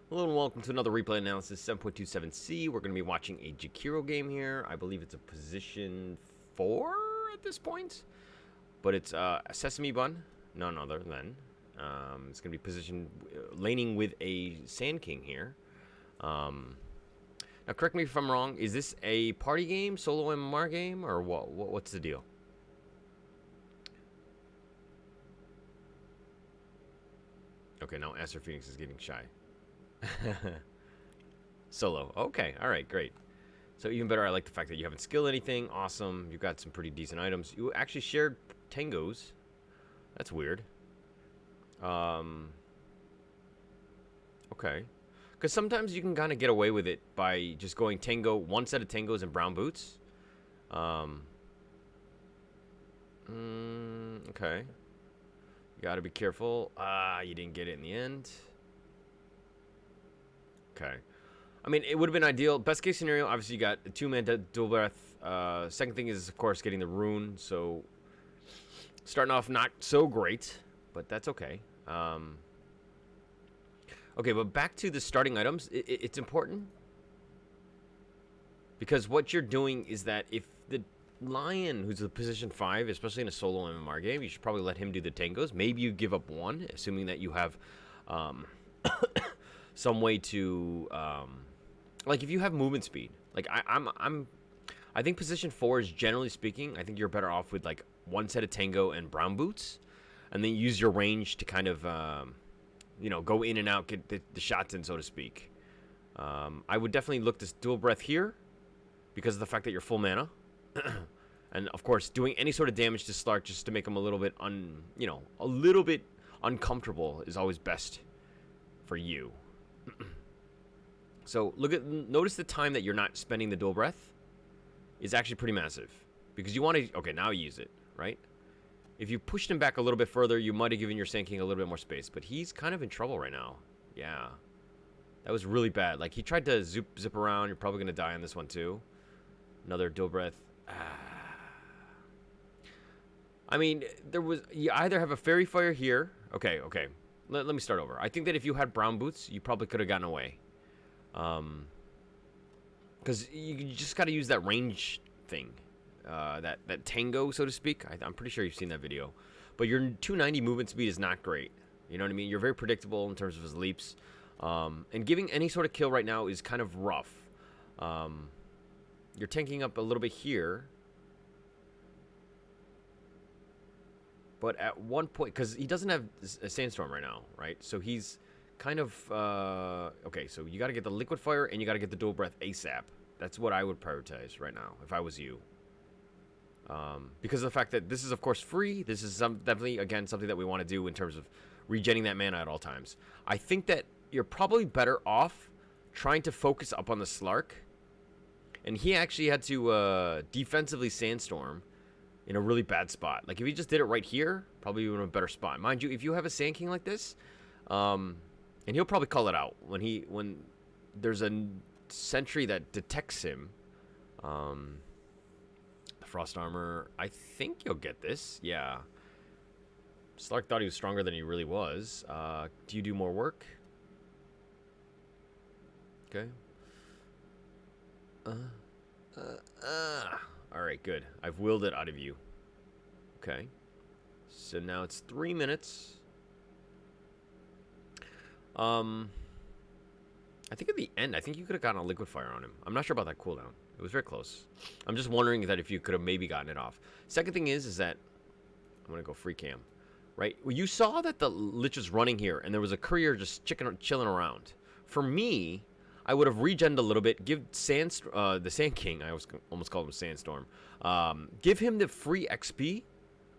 Hello and welcome to another replay analysis 7.27c. We're going to be watching a Jakiro game here. I believe it's a position 4 at this point. But it's a sesamebun, none other than. It's going to be position laning with a Sand King here. Now correct me if I'm wrong. Is this a party game, solo MMR game, or what's the deal? Okay, now Aster Phoenix is getting shy. Solo. Okay, alright, great. So even better, I like the fact that you haven't skilled anything. Awesome. You've got some pretty decent items. You actually shared tangos. That's weird. Okay. Because sometimes you can kind of get away with it by just going tango, one set of tangos and brown boots. Okay. You gotta be careful. You didn't get it in the end. Okay. I mean, it would have been ideal. Best case scenario, obviously, you got a 2-man dual breath. Second thing is, of course, getting the rune. So, starting off not so great, but that's okay. Okay, but back to the starting items. It's important. Because what you're doing is that if the Lion, who's a position 5, especially in a solo MMR game, you should probably let him do the tangos. Maybe you give up one, assuming that you have... some way to like if you have movement speed, like I think position 4 is, generally speaking, I think you're better off with like one set of tango and brown boots, and then use your range to kind of you know, go in and out, get the shots in, so to speak. I would definitely look to dual breath here because of the fact that you're full mana. And of course, doing any sort of damage to Slark just to make him a little bit a little bit uncomfortable is always best for you. So notice the time that you're not spending the dual breath is actually pretty massive, because you want to, okay, now use it, right? If you pushed him back a little bit further, you might have given your Sand King a little bit more space, but he's kind of in trouble right now. Yeah, that was really bad. Like, he tried to zip around. You're probably gonna die on this one too. Another dual breath. I mean, you either have a fairy fire here. Okay. Let me start over. I think that if you had brown boots, you probably could have gotten away. Because you just got to use that range thing. That tango, so to speak. I'm pretty sure you've seen that video. But your 290 movement speed is not great. You know what I mean? You're very predictable in terms of his leaps. And giving any sort of kill right now is kind of rough. You're tanking up a little bit here. But at one point, because he doesn't have a sandstorm right now, right? So he's kind of okay. So you got to get the liquid fire and you got to get the dual breath ASAP. That's what I would prioritize right now if I was you. Because of the fact that this is, of course, free. This is definitely, again, something that we want to do in terms of regenerating that mana at all times. I think that you're probably better off trying to focus up on the Slark. And he actually had to defensively sandstorm in a really bad spot. Like, if he just did it right here, probably in a better spot. Mind you, if you have a Sand King like this, and he'll probably call it out when there's a sentry that detects him. The Frost Armor, I think you'll get this. Yeah. Slark thought he was stronger than he really was. Do you do more work? Okay. Alright, good. I've willed it out of you. Okay. So now it's 3 minutes. I think at the end, I think you could have gotten a liquid fire on him. I'm not sure about that cooldown. It was very close. I'm just wondering that if you could have maybe gotten it off. Second thing is that I'm going to go free cam. Right? Well, you saw that the Lich was running here, and there was a courier just chilling around. For me, I would have regened a little bit, give the Sand King, I almost called him Sandstorm, give him the free XP,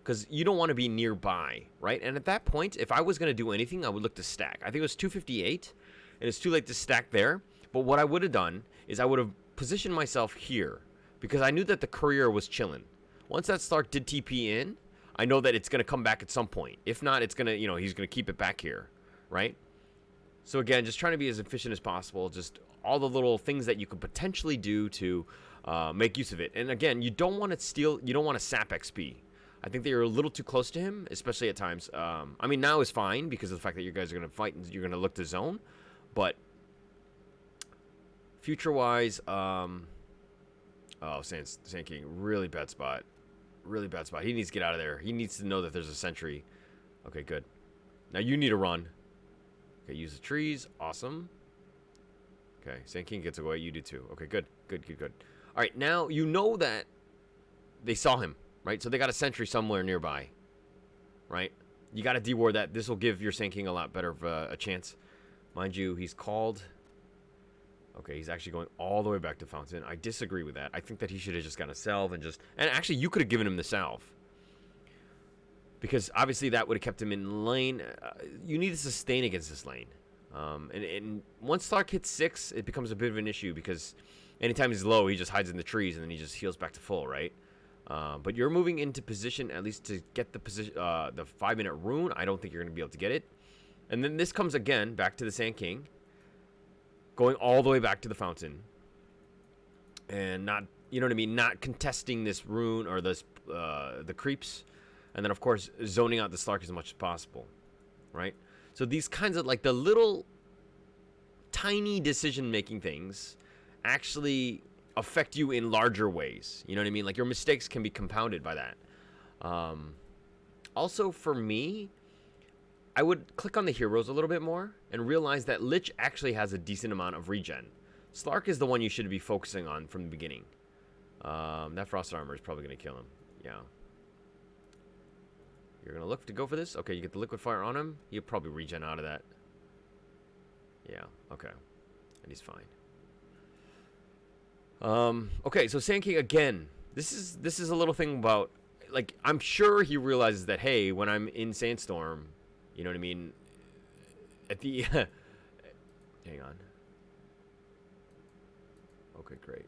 because you don't want to be nearby, right? And at that point, if I was going to do anything, I would look to stack. I think it was 258, and it's too late to stack there. But what I would have done is I would have positioned myself here, because I knew that the courier was chilling. Once that Stark did TP in, I know that it's going to come back at some point. If not, it's going to, he's going to keep it back here, right? So again, just trying to be as efficient as possible. Just all the little things that you could potentially do to make use of it. And again, you don't want to steal, you don't want to sap XP. I think that you're a little too close to him, especially at times. I mean, now is fine because of the fact that you guys are going to fight and you're going to look to zone. But Future-wise, oh, Sand King, really bad spot. Really bad spot. He needs to get out of there. He needs to know that there's a sentry. Okay, good. Now you need to run. Okay, use the trees. Awesome. Okay, Sand King gets away. You do too. Okay, good. Good, good, good. All right, now you know that they saw him, right? So they got a sentry somewhere nearby, right? You got to deward that. This will give your Sand King a lot better of a chance. Mind you, he's called. Okay, he's actually going all the way back to Fountain. I disagree with that. I think that he should have just gotten a salve and just... And actually, you could have given him the salve. Because obviously that would have kept him in lane. You need to sustain against this lane. And once Slark hits 6, it becomes a bit of an issue because anytime he's low, he just hides in the trees and then he just heals back to full, right? But you're moving into position at least to get the position, the 5-minute rune. I don't think you're going to be able to get it. And then this comes again back to the Sand King, going all the way back to the Fountain, and not, you know what I mean, not contesting this rune or this the creeps, and then of course zoning out the Slark as much as possible, right? So these kinds of like the little tiny decision-making things actually affect you in larger ways. You know what I mean? Like your mistakes can be compounded by that. Also, for me, I would click on the heroes a little bit more and realize that Lich actually has a decent amount of regen. Slark is the one you should be focusing on from the beginning. That Frost Armor is probably going to kill him. Yeah. You're going to look to go for this? Okay, you get the Liquid Fire on him. He'll probably regen out of that. Yeah, okay. And he's fine. Okay, so Sand King again. This is a little thing about, like, I'm sure he realizes that, hey, when I'm in Sandstorm, you know what I mean? At the hang on. Okay, great.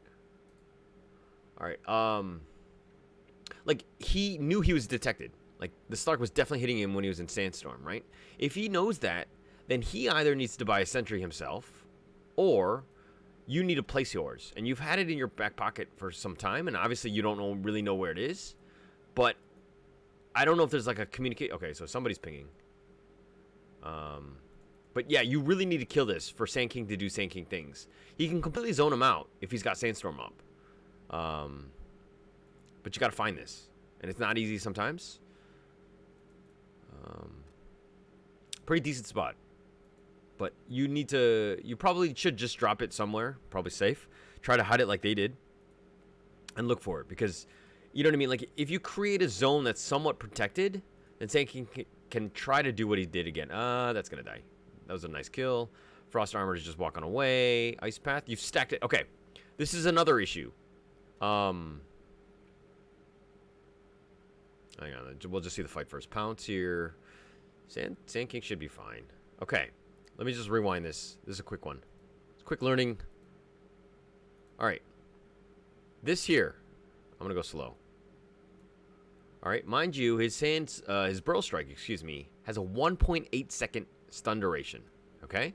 All right. Like he knew he was detected. Like the Slark was definitely hitting him when he was in Sandstorm, right? If he knows that, then he either needs to buy a sentry himself, or you need to place yours. And you've had it in your back pocket for some time, and obviously you don't really know where it is. But I don't know if there's like a communicate. Okay, so somebody's pinging. But yeah, you really need to kill this for Sand King to do Sand King things. He can completely zone him out if he's got Sandstorm up. But you got to find this, and it's not easy sometimes. Pretty decent spot, but you probably should just drop it somewhere, probably safe. Try to hide it like they did, and look for it, because you know what I mean. Like if you create a zone that's somewhat protected, then Sand King can try to do what he did again. That's gonna die. That was a nice kill. Frost Armor is just walking away. Ice Path, you've stacked it. Okay, this is another issue. Hang on, we'll just see the fight first. Pounce here. Sand King should be fine. Okay, let me just rewind this. This is a quick one. It's quick learning. All right, this here, I'm gonna go slow. All right, mind you, his Burrow Strike, excuse me, has a 1.8 second stun duration. Okay,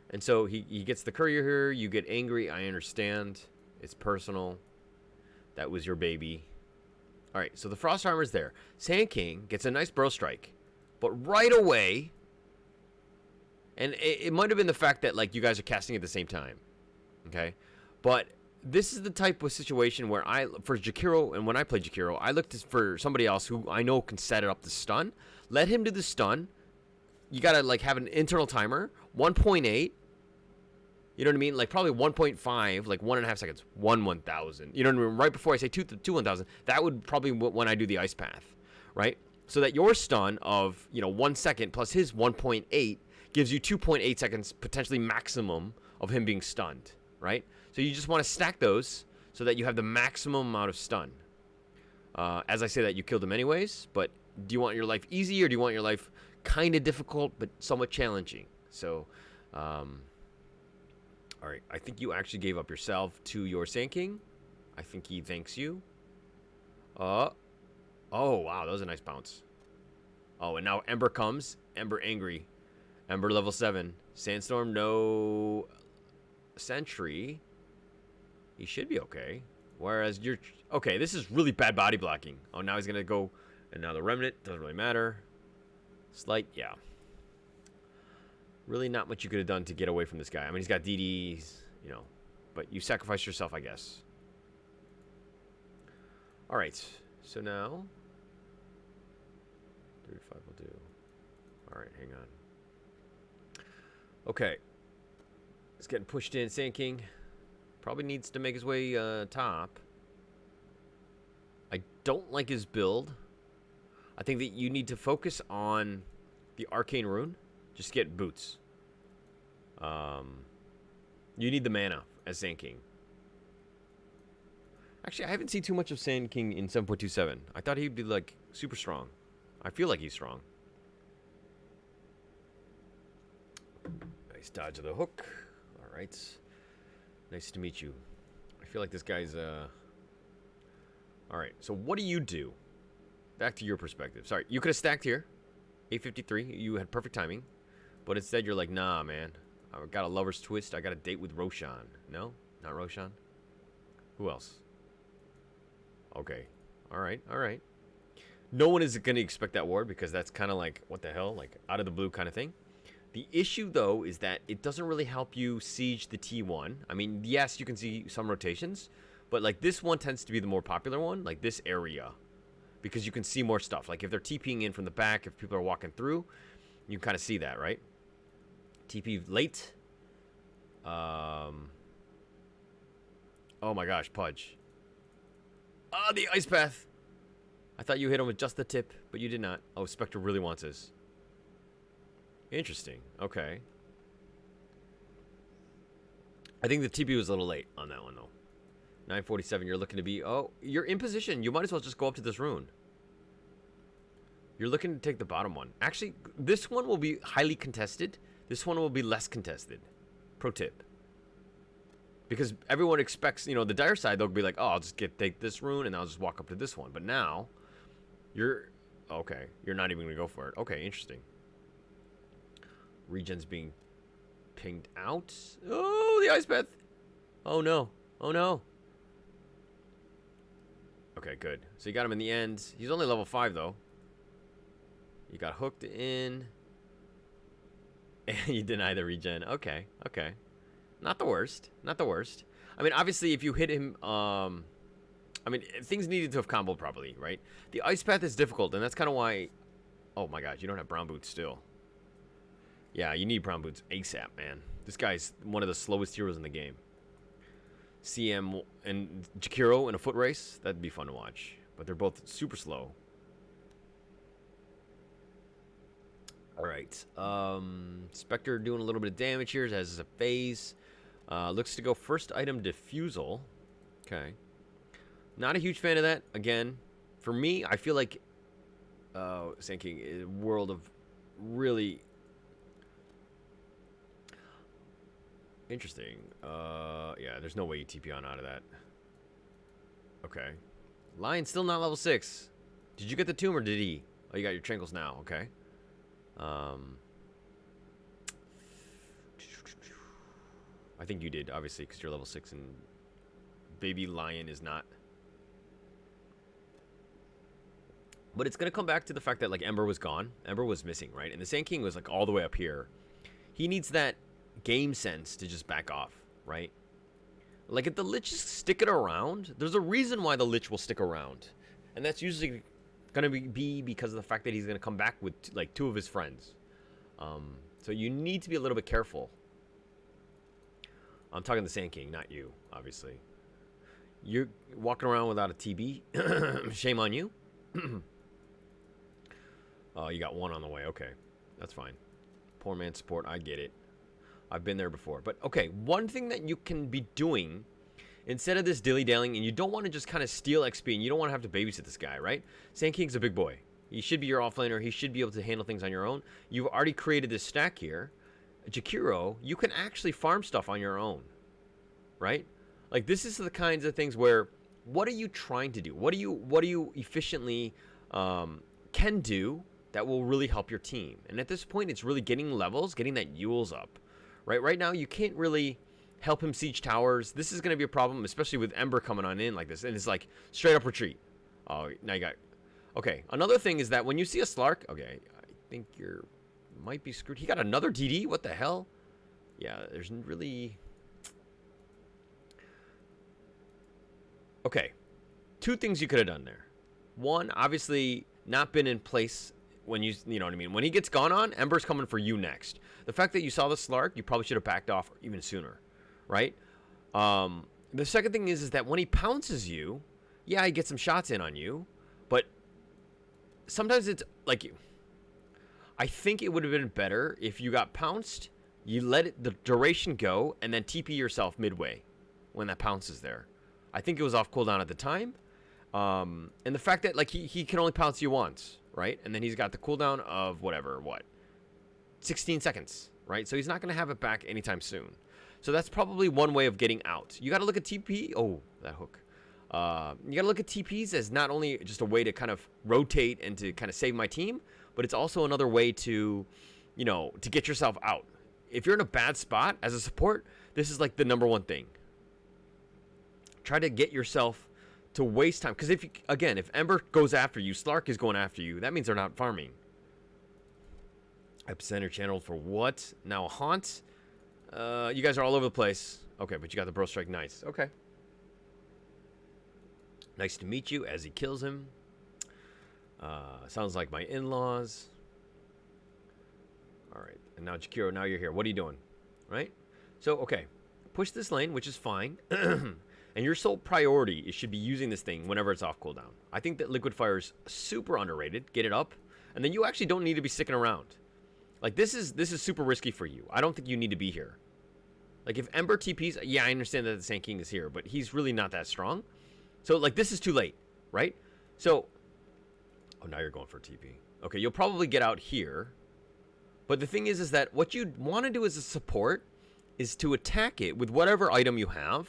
and so he gets the courier here. You get angry. I understand. It's personal. That was your baby. All right, so the Frost Armor is there. Sand King gets a nice Burrow Strike, but right away, and it might have been the fact that like you guys are casting at the same time, okay? But this is the type of situation where for Jakiro, and when I play Jakiro, I looked for somebody else who I know can set it up to stun. Let him do the stun. You gotta like have an internal timer, 1.8. You know what I mean? Like probably 1.5, like 1.5 seconds, 1/1000. You know what I mean? Right before I say 2/1000, that would probably when I do the Ice Path, right? So that your stun of 1 second plus his 1.8 gives you 2.8 seconds potentially maximum of him being stunned, right? So you just want to stack those so that you have the maximum amount of stun. As I say that, you killed him anyways, but do you want your life easy or do you want your life kind of difficult but somewhat challenging? So, all right, I think you actually gave up yourself to your Sand King. I think he thanks you. Oh, wow, that was a nice bounce. Oh, and now Ember comes. Ember angry. Ember level 7. Sandstorm, no sentry. He should be okay. Whereas you're... Okay, this is really bad body blocking. Oh, now he's going to go... And now the Remnant. Doesn't really matter. Slight, yeah. Really not much you could have done to get away from this guy. I mean, he's got DDs, But you sacrifice yourself, I guess. All right. So now 35 will do. All right, hang on. Okay. It's getting pushed in. Sand King probably needs to make his way top. I don't like his build. I think that you need to focus on the Arcane Rune. Just get boots. You need the mana as Sand King. Actually, I haven't seen too much of Sand King in 7.27. I thought he'd be, like, super strong. I feel like he's strong. Nice dodge of the hook. All right. Nice to meet you. I feel like this guy's, All right, so what do you do? Back to your perspective. Sorry, you could have stacked here. 853, you had perfect timing. But instead you're like, nah, man. I got a lover's twist. I got a date with Roshan. No? Not Roshan? Who else? Okay. All right, all right. No one is going to expect that ward because that's kind of like, what the hell? Like, out of the blue kind of thing. The issue, though, is that it doesn't really help you siege the T1. I mean, yes, you can see some rotations. But, like, this one tends to be the more popular one. Like, this area. Because you can see more stuff. Like, if they're TPing in from the back, if people are walking through, you can kind of see that, right? TP late. Oh, my gosh, Pudge. Ah, the Ice Path. I thought you hit him with just the tip, but you did not. Oh, Spectre really wants this. Interesting. Okay. I think the TP was a little late on that one, though. 947, you're looking to be... Oh, you're in position. You might as well just go up to this rune. You're looking to take the bottom one. Actually, this one will be highly contested. This one will be less contested. Pro tip. Because everyone expects, you know, the dire side, they'll be like, oh, I'll just take this rune and I'll just walk up to this one. But now, you're... Okay, you're not even going to go for it. Okay, interesting. Regen's being pinged out. Oh, the Ice Path. Oh, no. Oh, no. Okay, good. So you got him in the end. He's only level 5, though. You got hooked in. And you deny the regen. Okay, okay. Not the worst. Not the worst. I mean, obviously, if you hit him... I mean, things needed to have comboed properly, right? The Ice Path is difficult, and that's kind of why... Oh, my gosh, you don't have brown boots still. Yeah, you need brown boots ASAP, man. This guy's one of the slowest heroes in the game. CM and Jakiro in a foot race, that'd be fun to watch. But they're both super slow. Alright. Spectre doing a little bit of damage here as a phase. Looks to go first item Diffusal. Okay. Not a huge fan of that. Again, for me, I feel like Sand King is a world of really... Interesting. Yeah, there's no way you TP on out of that. Okay. Lion still not level 6. Did you get the tomb or did he? Oh, you got your trinkles now. Okay. I think you did, obviously, because you're level 6 and baby Lion is not. But it's going to come back to the fact that, like, Ember was gone. Ember was missing, right? And the Sand King was, like, all the way up here. He needs that game sense to just back off, right? Like, if the Lich is sticking around, there's a reason why the Lich will stick around. And that's usually going to be because of the fact that he's going to come back with, like, 2 of his friends. So you need to be a little bit careful. I'm talking the Sand King, not you, obviously. You're walking around without a TB. Shame on you. Oh, you got 1 on the way. Okay, that's fine. Poor man support, I get it. I've been there before. But, okay, one thing that you can be doing, instead of this dilly-dallying, and you don't want to just kind of steal XP, and you don't want to have to babysit this guy, right? Sand King's a big boy. He should be your offlaner. He should be able to handle things on your own. You've already created this stack here. Jakiro, you can actually farm stuff on your own, right? Like, this is the kinds of things where, what are you trying to do? What do you efficiently can do that will really help your team? And at this point, it's really getting levels, getting that Yule's up. Right now, you can't really help him siege towers. This is going to be a problem, especially with Ember coming on in like this. And it's like, straight up retreat. Oh, now you got... Okay, another thing is that when you see a Slark... Okay, I think you're... Might be screwed. He got another DD? What the hell? Yeah, there's really... Okay, two things you could have done there. One, obviously not been in place when you know what I mean. When he gets gone on, Ember's coming for you next. The fact that you saw the Slark, you probably should have backed off even sooner, right? The second thing is that when he pounces you, yeah, he gets some shots in on you, but sometimes it's like you. I think it would have been better if you got pounced, you let the duration go, and then TP yourself midway when that pounce is there. I think it was off cooldown at the time. And the fact that like he can only pounce you once, right? And then he's got the cooldown of whatever, 16 seconds, right? So he's not going to have it back anytime soon. So that's probably one way of getting out. You got to look at TP. Oh, that hook. You got to look at TPs as not only just a way to kind of rotate and to kind of save my team, but it's also another way to, to get yourself out. If you're in a bad spot as a support, this is like the number one thing. Try to get yourself to waste time. Because if Ember goes after you, Slark is going after you, that means they're not farming. Epicenter channeled for what? Now Haunt. You guys are all over the place. Okay, but you got the Bro Strike. Nice. Okay. Nice to meet you as he kills him. Sounds like my in-laws. All right. And now, Jakiro, now you're here. What are you doing? Right? So, okay. Push this lane, which is fine. And your sole priority is should be using this thing whenever it's off cooldown. I think that Liquid Fire is super underrated. Get it up. And then you actually don't need to be sticking around. Like, this is super risky for you. I don't think you need to be here. Like, if Ember TPs, yeah, I understand that the Sand King is here, but he's really not that strong. So, like, this is too late, right? So, oh, now you're going for TP. Okay, you'll probably get out here. But the thing is that what you want to do as a support is to attack it with whatever item you have,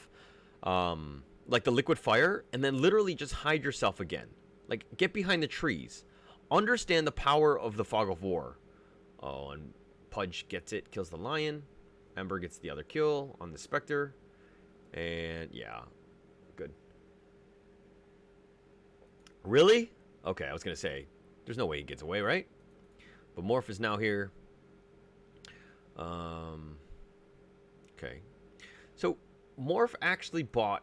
like the Liquid Fire, and then literally just hide yourself again. Like, get behind the trees. Understand the power of the Fog of War. Oh, and Pudge gets it, kills the Lion. Ember gets the other kill on the Spectre. And, yeah, good. Really? Okay, I was going to say, there's no way he gets away, right? But Morph is now here. Okay. So, Morph actually bought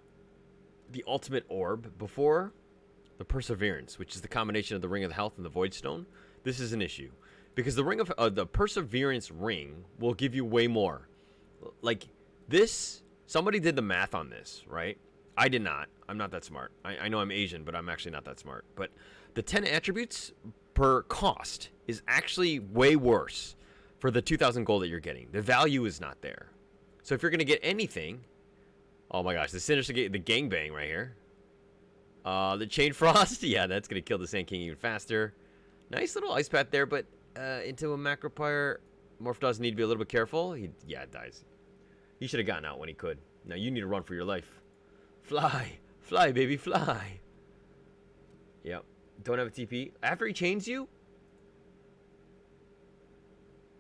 the Ultimate Orb before the Perseverance, which is the combination of the Ring of the Health and the Void Stone. This is an issue. Because the Ring of the Perseverance ring will give you way more. Like, this, somebody did the math on this, right? I did not. I'm not that smart. I know I'm Asian, but I'm actually not that smart. But the 10 attributes per cost is actually way worse for the 2,000 gold that you're getting. The value is not there. So if you're going to get anything... Oh my gosh, the Sinister the gangbang right here. The Chain Frost, yeah, that's going to kill the Sand King even faster. Nice little ice path there, but into a Macropyre, Morph does need to be a little bit careful. It dies. He should have gotten out when he could. Now you need to run for your life. Fly. Fly, baby, fly. Yep. Don't have a TP. After he chains you,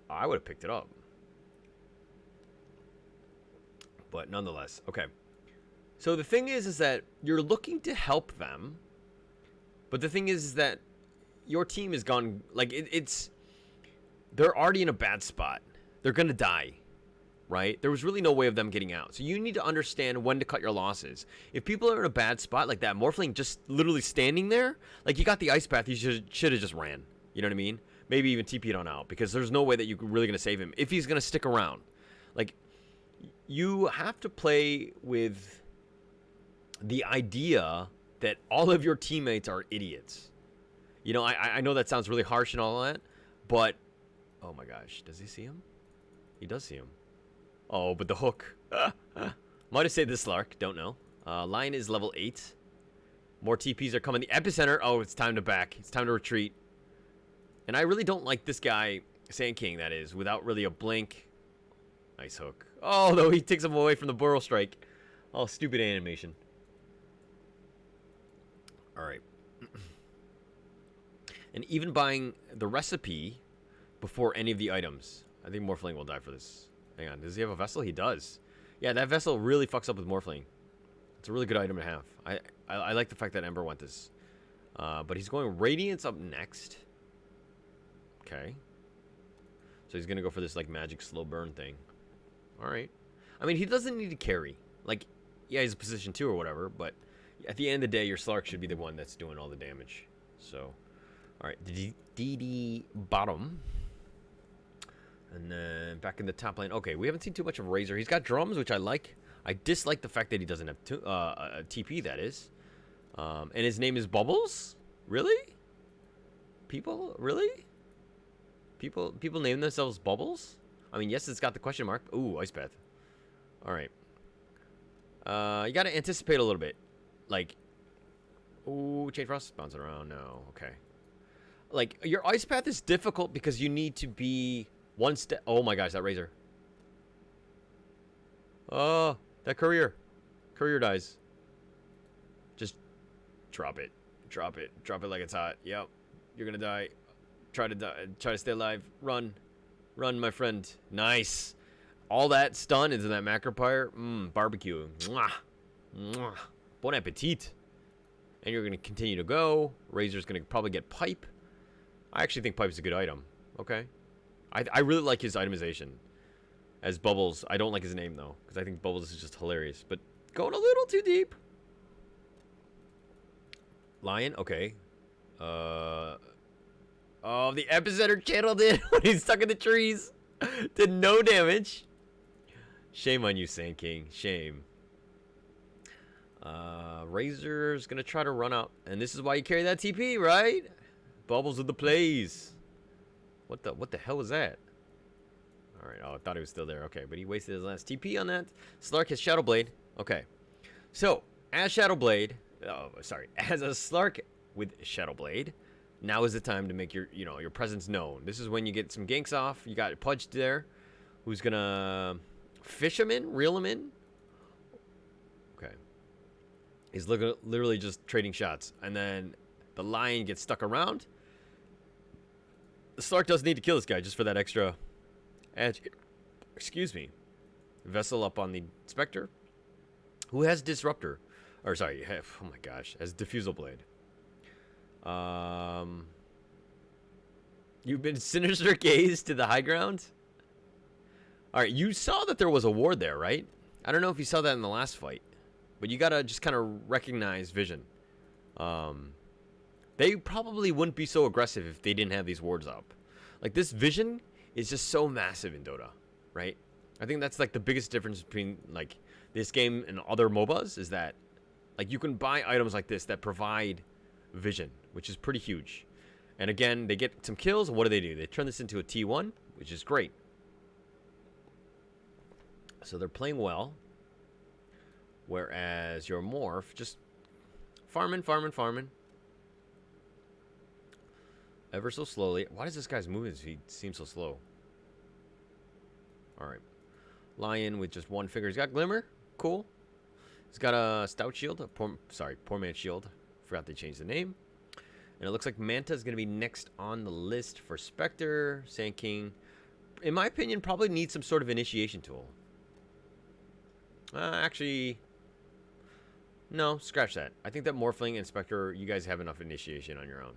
I would have picked it up. But nonetheless, okay. So the thing is that you're looking to help them. But the thing is that your team is gone. Like, they're already in a bad spot. They're going to die. Right? There was really no way of them getting out. So you need to understand when to cut your losses. If people are in a bad spot like that, Morphling just literally standing there, like you got the ice path, you should have just ran. You know what I mean? Maybe even TP'd on out because there's no way that you're really going to save him if he's going to stick around. Like, you have to play with the idea that all of your teammates are idiots. You know, I know that sounds really harsh and all that, but oh my gosh, does he see him? He does see him. Oh, but the hook. Might have saved the Slark. Don't know. Lion is level 8. More TPs are coming. The Epicenter. Oh, it's time to back. It's time to retreat. And I really don't like this guy, Sand King, that is, without really a blink. Nice hook. Oh, though he takes him away from the Burrow Strike. Oh, stupid animation. All right. And even buying the recipe before any of the items. I think Morphling will die for this. Hang on, does he have a vessel? He does. Yeah, that vessel really fucks up with Morphling. It's a really good item to have. I like the fact that Ember went this. But he's going Radiance up next. Okay. So he's going to go for this, like, magic slow burn thing. All right. I mean, he doesn't need to carry. Like, yeah, he's a position 2 or whatever, but At the end of the day, your Slark should be the one that's doing all the damage. So, all right, DD bottom. And then back in the top lane. Okay, we haven't seen too much of Razor. He's got drums, which I like. I dislike the fact that he doesn't have TP, that is. And his name is Bubbles? Really? People? Really? People name themselves Bubbles? I mean, yes, it's got the question mark. Ooh, Ice Path. All right. You got to anticipate a little bit. Like, ooh, Chain Frost bouncing around. No, okay. Like, your Ice Path is difficult because you need to be one step. Oh my gosh, that Razor. Oh, that Courier. Courier dies. Just drop it. Drop it. Drop it like it's hot. Yep. You're gonna die. Try to die. Try to stay alive. Run. Run, my friend. Nice. All that stun into that Macropire. Barbecue. Mwah. Mwah. Bon appetit. And you're gonna continue to go. Razor's gonna probably get Pipe. I actually think Pipe's a good item. Okay. I really like his itemization. As Bubbles. I don't like his name, though. Because I think Bubbles is just hilarious. But going a little too deep. Lion? Okay. Oh, the Epicenter channeled it when he's stuck in the trees. Did no damage. Shame on you, Sand King. Shame. Razor's going to try to run up. And this is why you carry that TP, right? Bubbles with the plays. What the hell was that? Alright, oh, I thought he was still there. Okay, but he wasted his last TP on that. Slark has Shadow Blade. Okay. So, as Shadow Blade, as a Slark with Shadow Blade, now is the time to make your presence known. This is when you get some ganks off. You got Pudge there, who's gonna fish him in, reel him in. Okay. He's literally just trading shots, and then the Lion gets stuck around. The Slark does need to kill this guy just for that extra edge. Excuse me. Vessel up on the Spectre, who has Disruptor. Or, sorry, oh my gosh, has Diffusal Blade. You've been Sinister Gaze to the high ground? Alright, you saw that there was a ward there, right? I don't know if you saw that in the last fight. But you gotta just kind of recognize vision. They probably wouldn't be so aggressive if they didn't have these wards up. Like, this vision is just so massive in Dota, right? I think that's, like, the biggest difference between, like, this game and other MOBAs is that, like, you can buy items like this that provide vision, which is pretty huge. And again, they get some kills, and what do? They turn this into a T1, which is great. So they're playing well. Whereas your Morph, just farming. Ever so slowly. Why does this guy's moving? He seems so slow. Alright. Lion with just one finger. He's got Glimmer. Cool. He's got a Stout Shield. Poor Man's Shield. Forgot they changed the name. And it looks like Manta is going to be next on the list for Spectre. Sand King, in my opinion, probably needs some sort of initiation tool. Actually, no, scratch that. I think that Morphling and Spectre, you guys have enough initiation on your own.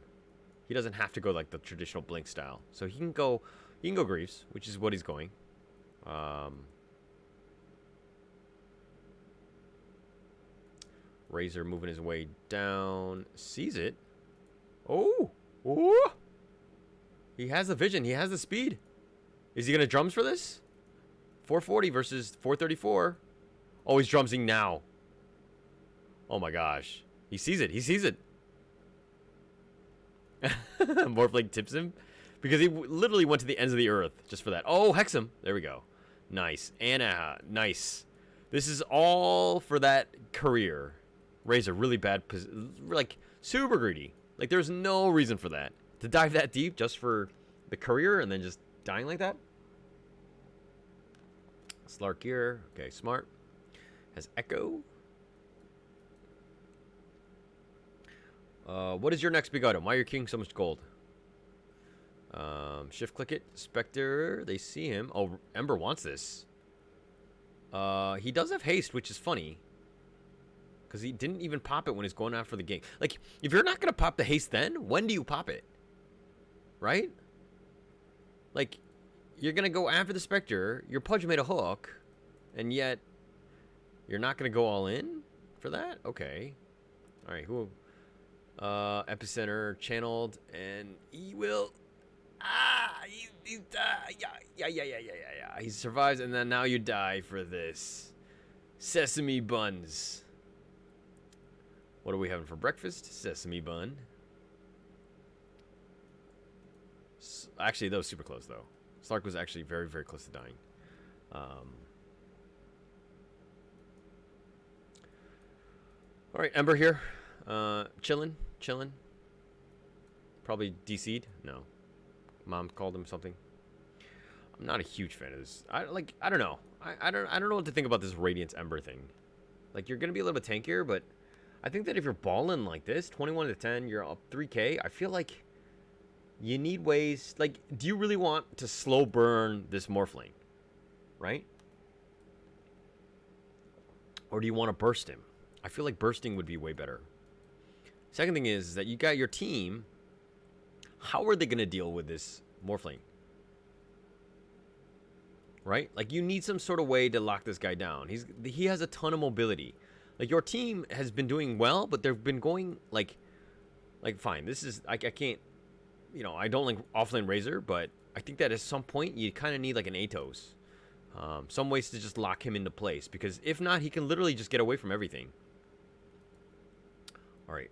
He doesn't have to go like the traditional Blink style. So he can go Greaves, which is what he's going. Razor moving his way down. Sees it. Oh! He has the vision. He has the speed. Is he going to drums for this? 440 versus 434. Oh, he's drumsing now. Oh my gosh. He sees it. Morphling tips him. Because he literally went to the ends of the earth just for that. Oh, hex him. There we go. Nice. Anna. Nice. This is all for that career. Razor, really bad. Like, super greedy. Like, there's no reason for that. To dive that deep just for the career and then just dying like that. Slark gear. Okay, smart. Has Echo. What is your next big item? Why are you king so much gold? Shift click it. Spectre. They see him. Oh, Ember wants this. He does have haste, which is funny. Because he didn't even pop it when he's going after the gank. Like, if you're not going to pop the haste then, when do you pop it? Right? Like, you're going to go after the Spectre. Your Pudge made a hook. And yet, you're not going to go all in for that? Okay. All right, who? Epicenter channeled, and he will. He's yeah. He survives, and then now you die for this. Sesame buns. What are we having for breakfast? Sesame bun. Actually, that was super close, though. Slark was actually very, very close to dying. All right, Ember here. Chilling. Probably DC'd? No. Mom called him something. I'm not a huge fan of this. I don't know. I don't know what to think about this Radiance Ember thing. Like, you're gonna be a little bit tankier, but I think that if you're balling like this, 21 to 10, you're up 3K. I feel like you need ways. Like, do you really want to slow burn this Morphling, right? Or do you want to burst him? I feel like bursting would be way better. Second thing is that you got your team. How are they going to deal with this Morphling? Right? Like, you need some sort of way to lock this guy down. He has a ton of mobility. Like, your team has been doing well, but they've been going, like fine. This is, I can't, you know, I don't like offlane Razor, but I think that at some point you kind of need, like, an Atos. Some ways to just lock him into place, because if not, he can literally just get away from everything. All right.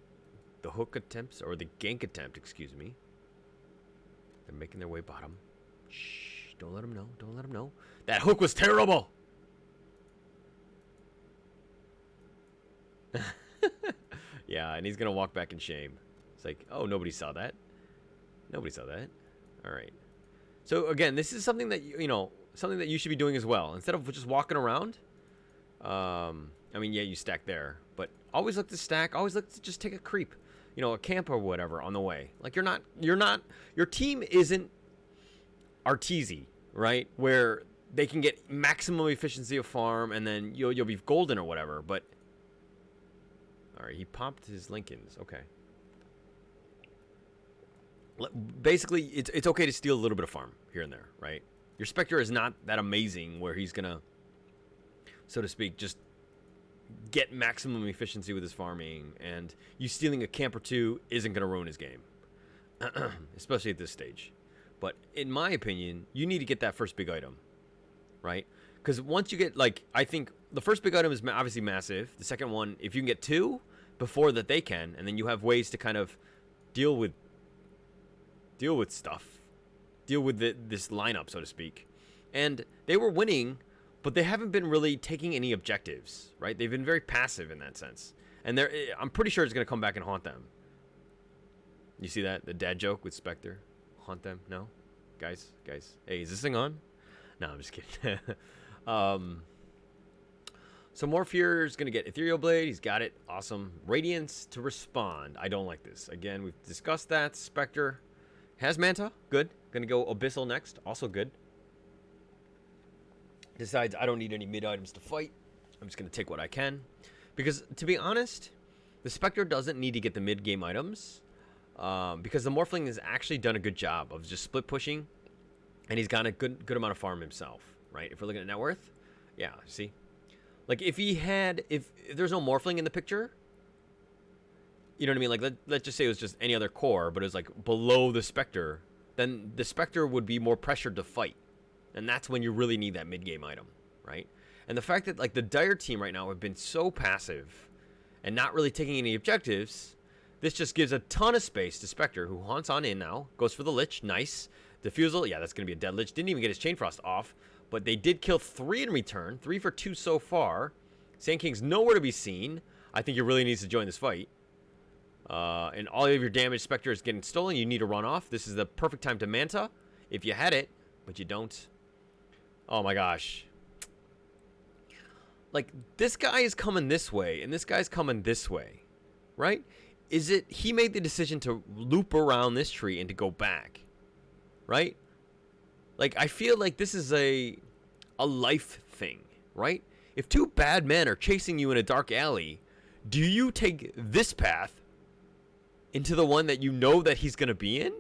The hook attempts, or the gank attempt, excuse me. They're making their way bottom. Shh, don't let them know. Don't let them know. That hook was terrible. Yeah, and he's going to walk back in shame. It's like, oh, nobody saw that. Nobody saw that. All right. So, again, this is something that, you know, something that you should be doing as well. Instead of just walking around, I mean, yeah, you stack there. But always look to stack. Always look to just take a creep. You know, a camp or whatever on the way. Like, your team isn't Arteezy, right? Where they can get maximum efficiency of farm and then you'll be golden or whatever. But, all right, he popped his Lincolns. Okay. Basically, it's okay to steal a little bit of farm here and there, right? Your Spectre is not that amazing where he's going to, so to speak, just get maximum efficiency with his farming, and you stealing a camp or two isn't going to ruin his game, especially at this stage. But in my opinion, you need to get that first big item, right? Because once you get, like, I think the first big item is obviously massive. The second one, if you can get two before that they can, and then you have ways to kind of deal with stuff, deal with this lineup, so to speak. And they were winning, but they haven't been really taking any objectives, right? They've been very passive in that sense. And I'm pretty sure it's going to come back and haunt them. You see that? The dad joke with Spectre? Haunt them? No? Guys? Hey, is this thing on? No, I'm just kidding. So Morpheer is going to get Ethereal Blade. He's got it. Awesome. Radiance to respond. I don't like this. Again, we've discussed that. Spectre has Manta. Good. Going to go Abyssal next. Also good. Decides I don't need any mid items to fight. I'm just going to take what I can. Because, to be honest, the Spectre doesn't need to get the mid-game items. Because the Morphling has actually done a good job of just split pushing. And he's got a good amount of farm himself, right? If we're looking at net worth. Yeah, see? Like, if there's no Morphling in the picture, you know what I mean? Like, let's just say it was just any other core, but it was, like, below the Spectre, then the Spectre would be more pressured to fight. And that's when you really need that mid-game item, right? And the fact that, like, the Dire team right now have been so passive and not really taking any objectives, this just gives a ton of space to Spectre, who haunts on in now, goes for the Lich, nice. Diffusal, yeah, that's going to be a dead Lich. Didn't even get his Chain Frost off, but they did kill 3 in return, 3 for 2 so far. Sand King's nowhere to be seen. I think he really needs to join this fight. And all of your damage Spectre is getting stolen. You need to run off. This is the perfect time to Manta, if you had it, but you don't. Oh my gosh. Like, this guy is coming this way, and this guy's coming this way, right? Is it he made the decision to loop around this tree and to go back, right? Like, I feel like this is a life thing, right? If 2 bad men are chasing you in a dark alley, do you take this path into the one that you know that he's going to be in?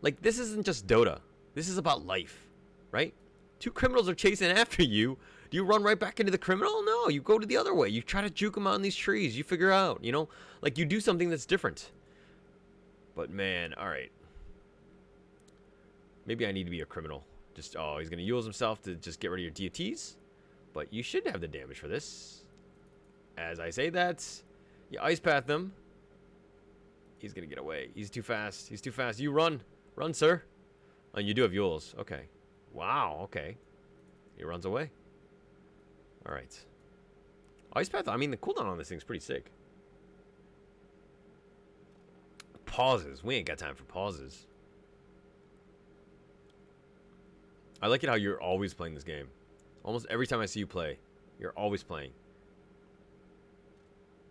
Like, this isn't just Dota. This is about life, right? Two criminals are chasing after you. Do you run right back into the criminal? No, you go to the other way. You try to juke them out in these trees. You figure out, you know, like you do something that's different. But man, all right. Maybe I need to be a criminal. Just, oh, he's going to use himself to just get rid of your deities. But you should have the damage for this. As I say that, you ice path them. He's going to get away. He's too fast. He's too fast. You run. Run, sir. And you do have Yules. Okay. Wow, okay. He runs away. All right. Ice path, I mean, the cooldown on this thing's pretty sick. Pauses. We ain't got time for pauses. I like it how you're always playing this game. Almost every time I see you play, you're always playing.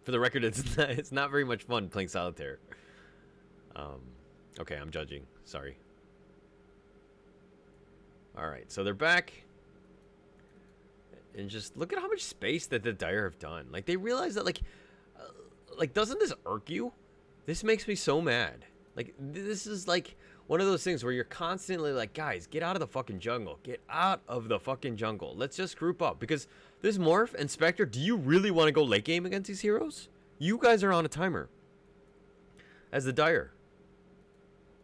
For the record, it's not very much fun playing solitaire. Okay, I'm judging. Sorry. Alright, so they're back. And just look at how much space that the Dire have done. Like, they realize that, like, doesn't this irk you? This makes me so mad. Like, this is, like, one of those things where you're constantly like, guys, get out of the fucking jungle. Get out of the fucking jungle. Let's just group up. Because this Morph and Spectre, do you really want to go late game against these heroes? You guys are on a timer. As the Dire.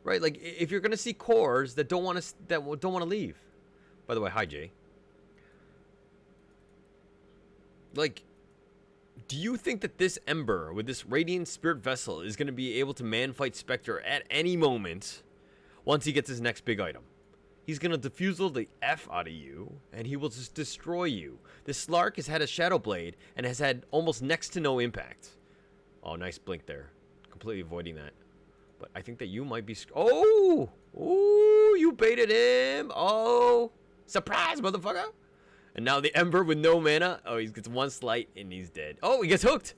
Right? Like, if you're going to see cores that don't want to leave. By the way, hi, Jay. Like, do you think that this Ember with this Radiant Spirit Vessel is going to be able to man-fight Spectre at any moment once he gets his next big item? He's going to defusal the F out of you, and he will just destroy you. This Slark has had a Shadow Blade and has had almost next to no impact. Oh, nice blink there. Completely avoiding that. But I think that you might be... Oh! Ooh, you baited him! Oh! Surprise, motherfucker! And now the Ember with no mana. Oh, he gets one slight and he's dead. Oh, he gets hooked.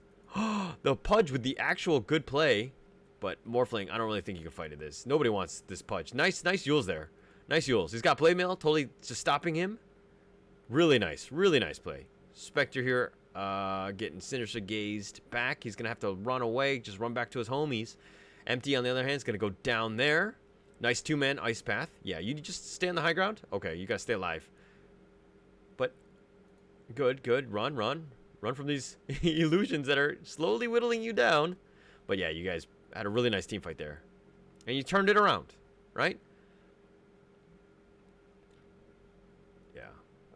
The Pudge with the actual good play. But Morphling, I don't really think you can fight at this. Nobody wants this Pudge. Nice Yules there. Nice Yules. He's got play mail. Totally just stopping him. Really nice play. Spectre here getting Sinister Gazed back. He's going to have to run away. Just run back to his homies. Empty, on the other hand, is going to go down there. Nice two-man Ice Path. Yeah, you just stay on the high ground? Okay, you got to stay alive. But good. Run from these illusions that are slowly whittling you down. But yeah, you guys had a really nice team fight there. And you turned it around, right? Yeah.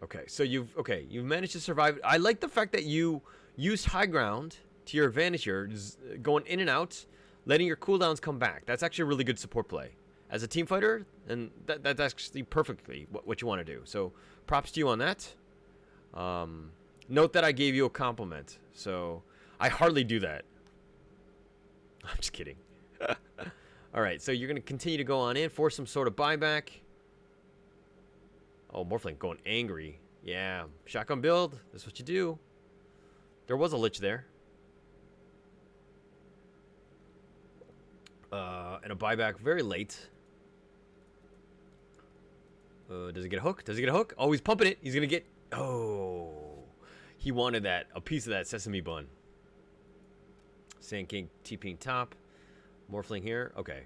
Okay, so you've managed to survive. I like the fact that you used high ground to your advantage here, just going in and out, letting your cooldowns come back. That's actually a really good support play. As a team fighter, and that's actually perfectly what you want to do. So props to you on that. Note that I gave you a compliment. So I hardly do that. I'm just kidding. All right, so you're going to continue to go on in, force some sort of buyback. Oh, Morphling going angry. Yeah, shotgun build. That's what you do. There was a Lich there. And a buyback very late. Does he get a hook? Does he get a hook? Oh, he's pumping it. He's going to get... Oh. He wanted that. A piece of that sesame bun. Sand King TPing top. Morphling here. Okay.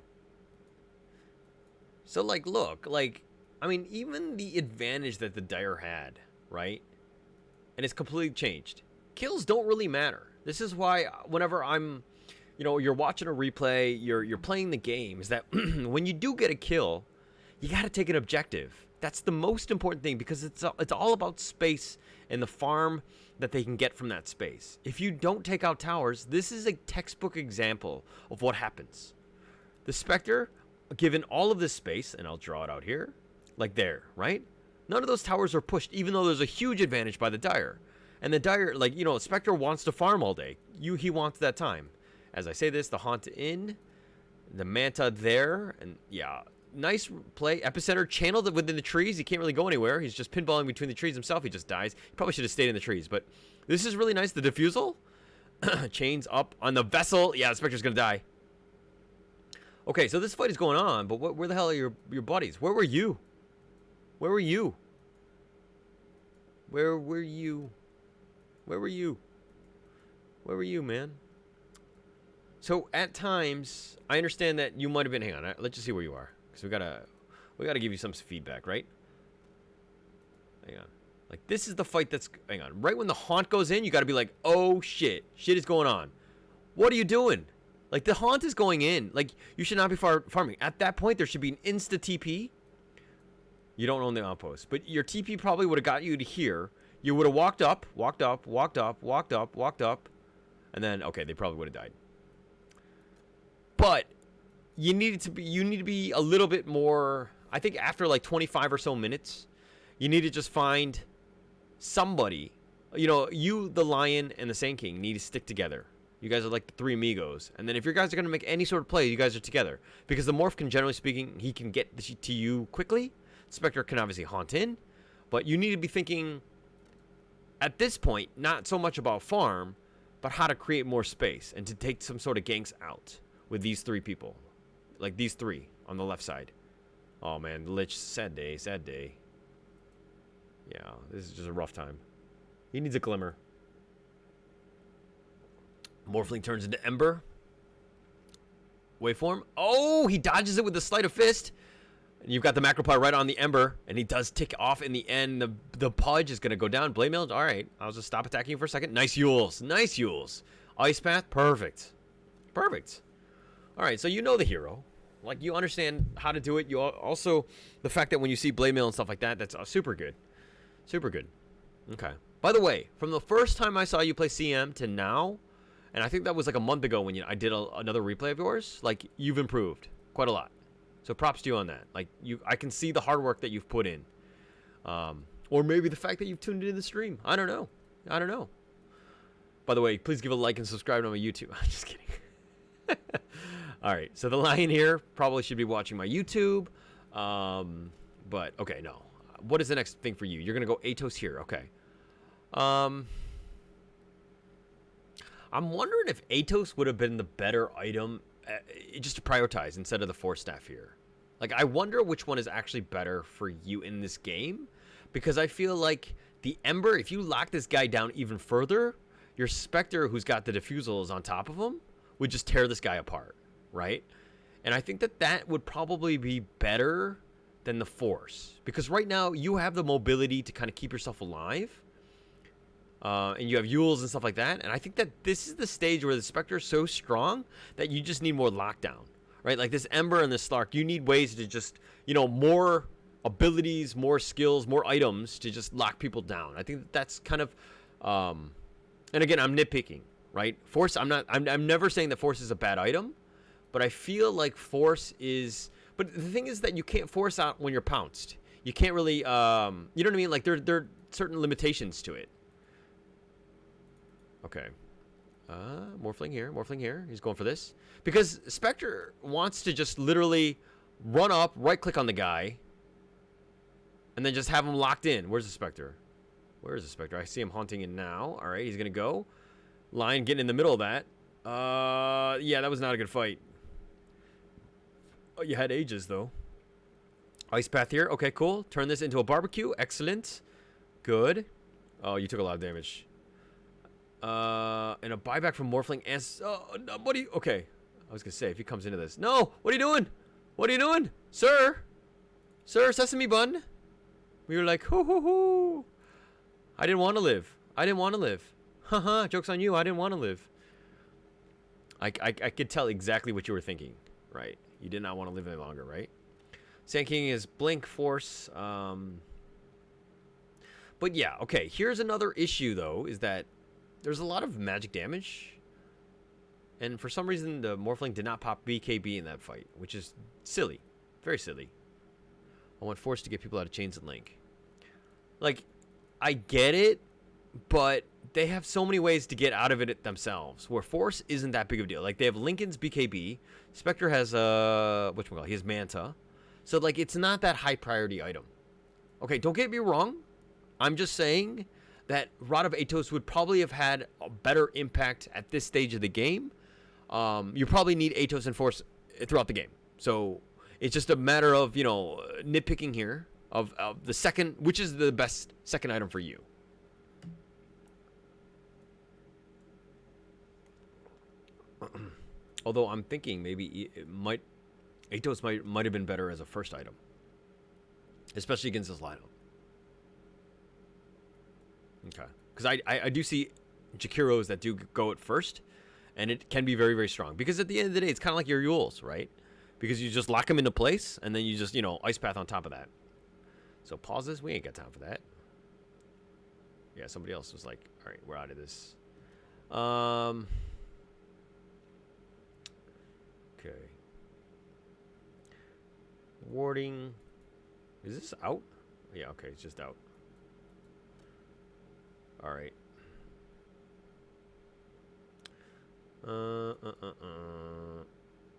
So, like, look. Like, I mean, even the advantage that the Dire had, right? And it's completely changed. Kills don't really matter. This is why whenever I'm... You know, you're watching a replay, you're playing the game, is that when you do get a kill, you got to take an objective. That's the most important thing because it's all about space and the farm that they can get from that space. If you don't take out towers, this is a textbook example of what happens. The Spectre, given all of this space, and I'll draw it out here, like there, right? None of those towers are pushed, even though there's a huge advantage by the Dire. And the Dire, like, you know, Spectre wants to farm all day. He wants that time. As I say this, the Haunt in, the Manta there, and yeah, nice play. Epicenter channeled within the trees. He can't really go anywhere. He's just pinballing between the trees himself. He just dies. He probably should have stayed in the trees, but this is really nice. The Diffusal, chains up on the vessel. Yeah, the Spectre's gonna die. Okay, so this fight is going on, but where the hell are your buddies? Where were you? Where were you? Where were you? Where were you? Where were you, man? So at times, I understand that you might have been. Hang on, let's just see where you are, because we gotta give you some feedback, right? Hang on. Like, this is the fight that's... Hang on. Right when the haunt goes in, you got to be like, oh, shit. Shit is going on. What are you doing? Like, the haunt is going in. Like, you should not be farming. At that point, there should be an insta TP. You don't own the outpost. But your TP probably would have got you to here. You would have walked up. And then, okay, they probably would have died. But you need to be a little bit more... I think after, like, 25 or so minutes, you need to just find somebody. You know, you, the Lion, and the Sand King need to stick together. You guys are like the three amigos. And then if your guys are going to make any sort of play, you guys are together. Because the Morph can, generally speaking, he can get to you quickly. Spectre can obviously haunt in. But you need to be thinking, at this point, not so much about farm, but how to create more space. And to take some sort of ganks out with these three people. Like these three on the left side. Oh, man. The Lich, sad day, sad day. Yeah, this is just a rough time. He needs a glimmer. Morphling turns into Ember. Waveform. Oh, he dodges it with the Sleight of Fist. And you've got the Macropod right on the Ember. And he does tick off in the end. The Pudge is going to go down. Blade Mail. All right. I'll just stop attacking you for a second. Nice Yules. Nice Yules. Ice Path. Perfect. Perfect. All right. So you know the hero. Like, you understand how to do it. You also, the fact that when you see Blade Mail and stuff like that, that's super good. Super good. Okay. By the way, from the first time I saw you play CM to now, and I think that was like a month ago when I did another replay of yours, like, you've improved quite a lot. So props to you on that. Like, I can see the hard work that you've put in. Or maybe the fact that you've tuned into the stream. I don't know. I don't know. By the way, please give a like and subscribe to my YouTube. I'm just kidding. All right. So the Lion here probably should be watching my YouTube. But, okay, no. What is the next thing for you? You're going to go Atos here. Okay. I'm wondering if Atos would have been the better item just to prioritize instead of the Force Staff here. Like, I wonder which one is actually better for you in this game. Because I feel like the Ember, if you lock this guy down even further, your Spectre, who's got the Diffusals on top of him, would just tear this guy apart, right? And I think that would probably be better than the Force. Because right now, you have the mobility to kind of keep yourself alive. And you have Yules and stuff like that. And I think that this is the stage where the Spectre is so strong that you just need more lockdown, right? Like this Ember and this Slark, you need ways to just, more abilities, more skills, more items to just lock people down. I think that's kind of, and again, I'm nitpicking, right? Force, I'm never saying that Force is a bad item, but I feel like Force is, but the thing is that you can't Force out when you're pounced. You can't really, you know what I mean? Like there are certain limitations to it. Okay. Morphling here. He's going for this. Because Spectre wants to just literally run up, right-click on the guy, and then just have him locked in. Where's the Spectre? Where is the Spectre? I see him haunting in now. All right, he's going to go. Lion getting in the middle of that. Yeah, that was not a good fight. Oh, you had Aegis, though. Ice Path here. Okay, cool. Turn this into a barbecue. Excellent. Good. Oh, you took a lot of damage. And a buyback from Morphling and... Oh, no, what are you... Okay. I was going to say, if he comes into this... No! What are you doing? What are you doing? Sir? Sir, sesame bun? We were like, hoo, hoo, hoo. I didn't want to live. I didn't want to live. Haha, joke's on you. I didn't want to live. I could tell exactly what you were thinking, right? You did not want to live any longer, right? Sand King is Blink Force. But yeah, okay. Here's another issue, though, is that there's a lot of magic damage. And for some reason, the Morphling did not pop BKB in that fight, which is silly. Very silly. I went Force to get people out of Chains and Link. Like, I get it, but they have so many ways to get out of it themselves, where Force isn't that big of a deal. Like, they have Lincoln's BKB. Spectre has, whatchamacallit, he has Manta. So, like, it's not that high priority item. Okay, don't get me wrong. I'm just saying that Rod of Atos would probably have had a better impact at this stage of the game. You probably need Atos and Force throughout the game. So it's just a matter of, nitpicking here of the second, which is the best second item for you. Although I'm thinking maybe Atos might have been better as a first item. Especially against this lineup. Okay. Because I do see Jakiros that do go at first, and it can be very, very strong. Because at the end of the day, it's kind of like your Yules, right? Because you just lock them into place, and then you just, Ice Path on top of that. So pauses. We ain't got time for that. Yeah, somebody else was like, all right, we're out of this. Okay. Warding. Is this out? Yeah, okay, it's just out. All right.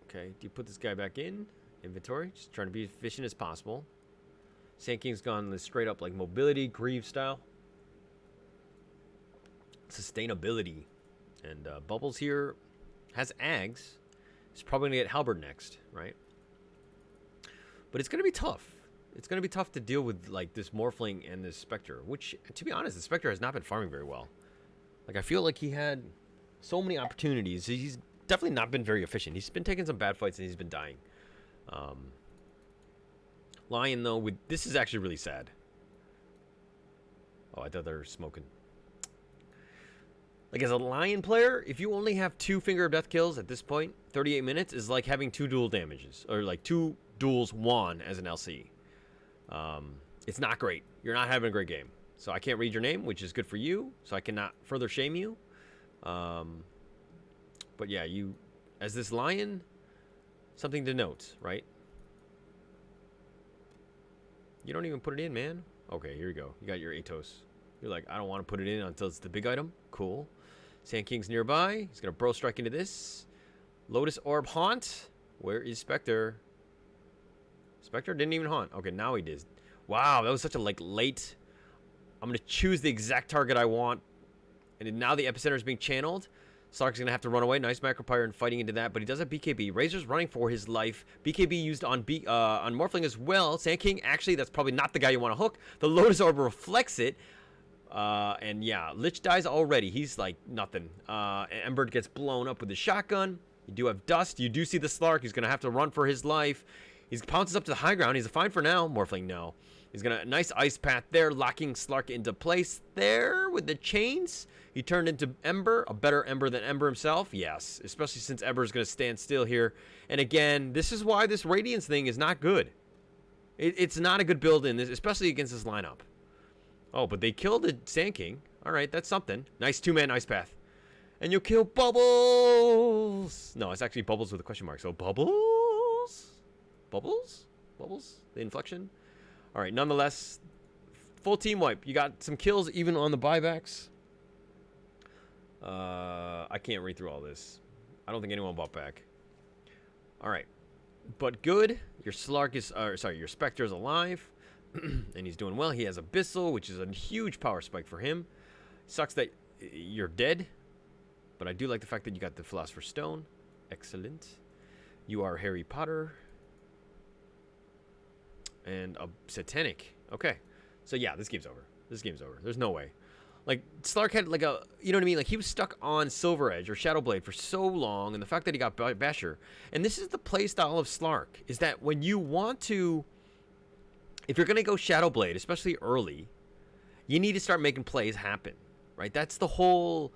Okay, do you put this guy back in? Inventory. Just trying to be efficient as possible. Sand King's gone straight up like mobility, Grieve style. Sustainability. And Bubbles here has Ags. He's probably going to get Halberd next, right? But it's going to be tough. It's going to be tough to deal with like this Morphling and this Spectre, which, to be honest, the Spectre has not been farming very well. Like, I feel like he had so many opportunities. He's definitely not been very efficient. He's been taking some bad fights and he's been dying. Lion, though, this is actually really sad. Oh, I thought they were smoking. Like, as a Lion player, if you only have 2 Finger of Death kills at this point, 38 minutes is like having 2 dual damages. Or like 2 duels won as an LC. It's not great. You're not having a great game. So I can't read your name, which is good for you. So I cannot further shame you. But yeah, you, as this Lion, something to note, right? You don't even put it in, man. Okay, here you go. You got your Atos. You're like, I don't want to put it in until it's the big item. Cool. Sand King's nearby. He's going to Bro Strike into this. Lotus Orb Haunt. Where is Spectre? Spectre didn't even haunt. Okay, now he did. Wow, that was such a late. I'm going to choose the exact target I want. And now the Epicenter is being channeled. Slark's going to have to run away. Nice Macropyre and fighting into that. But he does have BKB. Razor's running for his life. BKB used on Morphling as well. Sand King, actually, that's probably not the guy you want to hook. The Lotus Orb reflects it. And yeah, Lich dies already. He's like nothing. Ember gets blown up with his shotgun. You do have Dust. You do see the Slark. He's going to have to run for his life. He pounces up to the high ground. He's fine for now. Morphling, no. He's going to, nice Ice Path there, locking Slark into place there with the chains. He turned into Ember, a better Ember than Ember himself. Yes, especially since Ember is going to stand still here. And again, this is why this Radiance thing is not good. It's not a good build in this, especially against this lineup. Oh, but they killed the Sand King. All right, that's something. Nice 2-man Ice Path. And you'll kill Bubbles. No, it's actually Bubbles with a question mark. So Bubbles? Bubbles? Bubbles? The inflection? All right, nonetheless, full team wipe. You got some kills even on the buybacks. I can't read through all this. I don't think anyone bought back. All right. But good. Your Slark is, your Spectre is alive. And he's doing well. He has Abyssal, which is a huge power spike for him. Sucks that you're dead. But I do like the fact that you got the Philosopher's Stone. Excellent. You are Harry Potter. And a Satanic. Okay. So yeah, this game's over. This game's over. There's no way. Like, Slark had like a, you know what I mean? Like, he was stuck on Silver Edge or Shadowblade for so long. And the fact that he got Basher. And this is the play style of Slark. Is that when you want to, if you're going to go Shadowblade, especially early, you need to start making plays happen. Right? That's the whole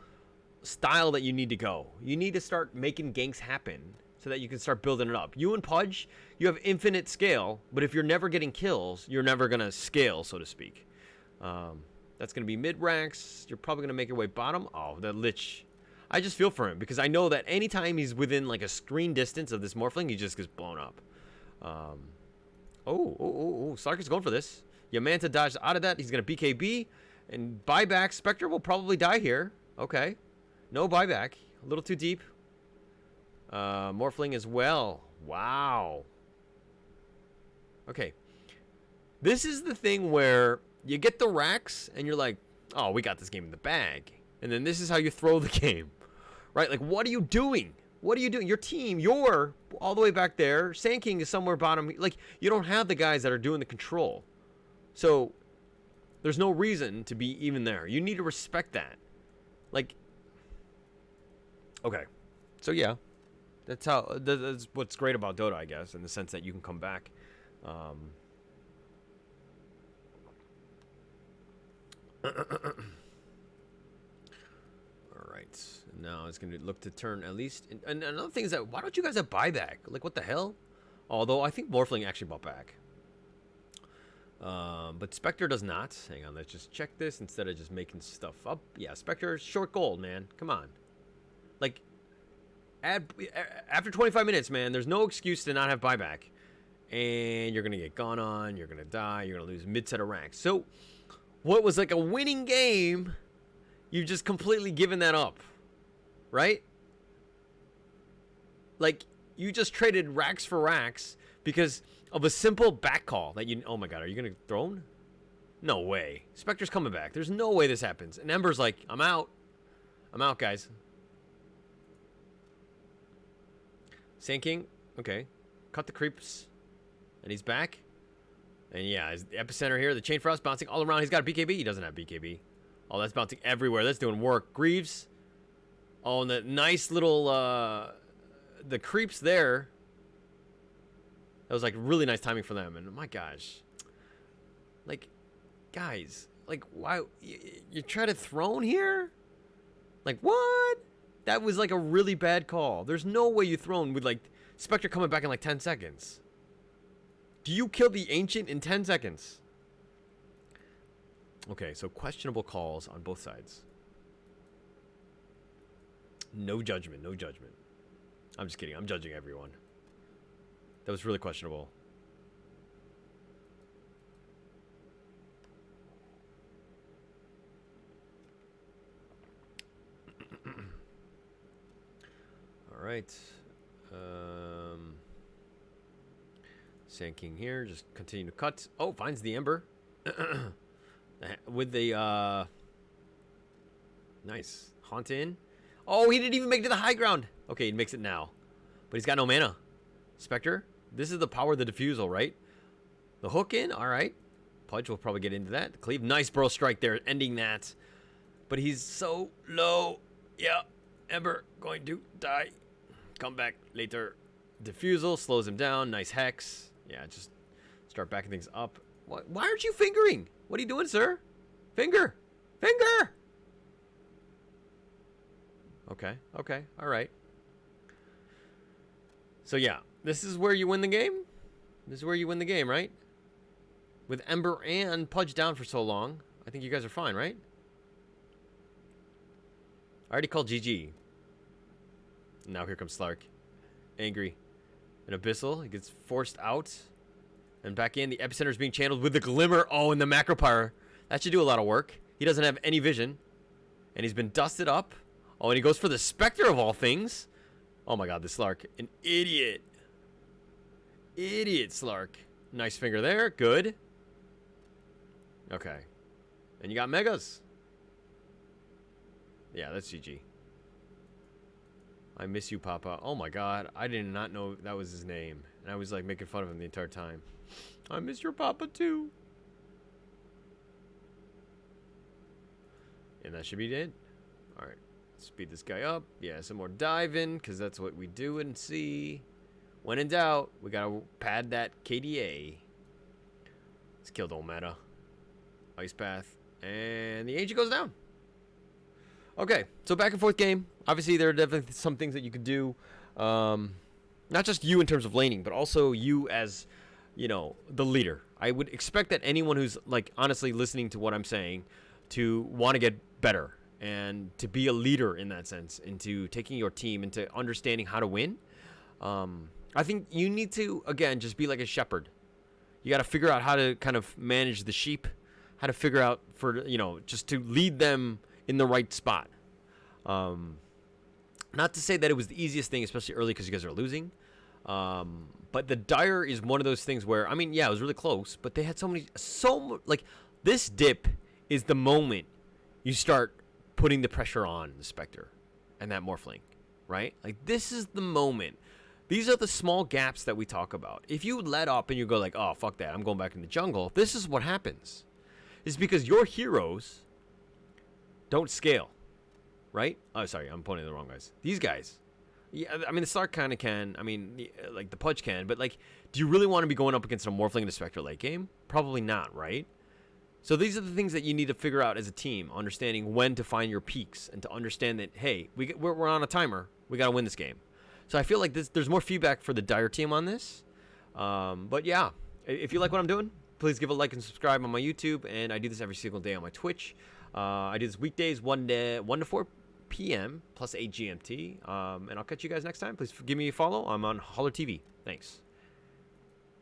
style that you need to go. You need to start making ganks happen so that you can start building it up. You and Pudge, you have infinite scale, but if you're never getting kills, you're never going to scale, so to speak. That's going to be mid-ranks. You're probably going to make your way bottom. Oh, that Lich. I just feel for him because I know that anytime he's within like a screen distance of this Morphling, he just gets blown up. Slark is going for this. Yamanta dodged out of that. He's going to BKB and buyback. Spectre will probably die here. Okay. No buyback. A little too deep. Morphling as well. Wow. Okay. This is the thing where you get the racks and you're like, oh, we got this game in the bag. And then this is how you throw the game. Right? Like, what are you doing? What are you doing? Your team, you're all the way back there. Sand King is somewhere bottom. Like, you don't have the guys that are doing the control. So, there's no reason to be even there. You need to respect that. Like, okay. So, yeah. That's what's great about Dota, I guess, in the sense that you can come back. Now it's going to look to turn at least. And another thing is that why don't you guys have buyback? Like, what the hell? Although I think Morphling actually bought back. But Spectre does not. Hang on, let's just check this instead of just making stuff up. Yeah, Spectre, short gold, man. Come on. Like, after 25 minutes, man, there's no excuse to not have buyback. And you're going to get gone on. You're going to die. You're going to lose mid-set of ranks. So, what was like a winning game, you've just completely given that up. Right? Like, you just traded racks for racks because of a simple back call that you... Oh my god, are you going to throne? No way. Spectre's coming back. There's no way this happens. And Ember's like, I'm out. I'm out, guys. Sand King. Okay. Cut the creeps. And he's back. And yeah, his epicenter here. The Chain Frost bouncing all around. He's got a BKB. He doesn't have BKB. Oh, that's bouncing everywhere. That's doing work. Greaves. Oh, and the nice little... the creeps there. That was like really nice timing for them. And my gosh. Like, guys. Like, why? You try to throne here? Like, what? That was like a really bad call. There's no way you throne with like Spectre coming back in like 10 seconds. Do you kill the Ancient in 10 seconds? Okay, so questionable calls on both sides. No judgment, no judgment. I'm just kidding. I'm judging everyone. That was really questionable. All right. Sand King here. Just continue to cut. Oh, finds the Ember. With the... Nice. Haunt in. Oh, he didn't even make it to the high ground. Okay, he makes it now. But he's got no mana. Spectre. This is the power of the Diffusal, right? The hook in. All right. Pudge will probably get into that. Cleave. Nice Burrow Strike there. Ending that. But he's so low. Yeah. Ember going to die. Come back later. Diffusal slows him down. Nice Hex. Yeah, just start backing things up. Why aren't you fingering? What are you doing, sir? Finger. Finger. Okay. Okay. All right. So, yeah. This is where you win the game? This is where you win the game, right? With Ember and Pudge down for so long, I think you guys are fine, right? I already called GG. Now here comes Slark. Angry. An Abyssal. He gets forced out. And back in. The Epicenter is being channeled with the Glimmer. Oh, and the Macro Pyre. That should do a lot of work. He doesn't have any vision. And he's been dusted up. Oh, and he goes for the Spectre of all things. Oh my god, this Slark. An idiot. Idiot Slark. Nice finger there. Good. Okay. And you got Megas. Yeah, that's GG. I miss you, Papa. Oh my god. I did not know that was his name. And I was like making fun of him the entire time. I miss your Papa too. And that should be it. Alright. Speed this guy up. Yeah, some more diving, because that's what we do and see. When in doubt, we gotta pad that KDA. This kill don't matter. Ice Path. And the Ancient goes down. Okay, so back and forth game. Obviously, there are definitely some things that you could do. Not just you in terms of laning, but also you as, you know, the leader. I would expect that anyone who's, like, honestly listening to what I'm saying to want to get better and to be a leader in that sense, into taking your team, into understanding how to win. I think you need to, again, just be like a shepherd. You got to figure out how to kind of manage the sheep, how to figure out for, you know, just to lead them in the right spot. Not to say that it was the easiest thing, especially early because you guys are losing. But the Dire is one of those things where, I mean, yeah, it was really close, but they had like, this dip is the moment you start putting the pressure on the Spectre and that Morphling, right? Like, this is the moment. These are the small gaps that we talk about. If you let up and you go like, oh, fuck that, I'm going back in the jungle, this is what happens. It's because your heroes don't scale, right? Oh, sorry, I'm pointing at the wrong guys. These guys. Yeah, I mean, the Stark kind of can. I mean, like, the Pudge can. But, like, do you really want to be going up against a Morphling and a Spectre late game? Probably not, right? So these are the things that you need to figure out as a team, understanding when to find your peaks and to understand that, hey, we're on a timer. We got to win this game. So I feel like there's more feedback for the Dire team on this. But yeah, if you like what I'm doing, please give a like and subscribe on my YouTube. And I do this every single day on my Twitch. I do this weekdays 1 to 4 p.m. plus 8 GMT. And I'll catch you guys next time. Please give me a follow. I'm on Holler TV. Thanks.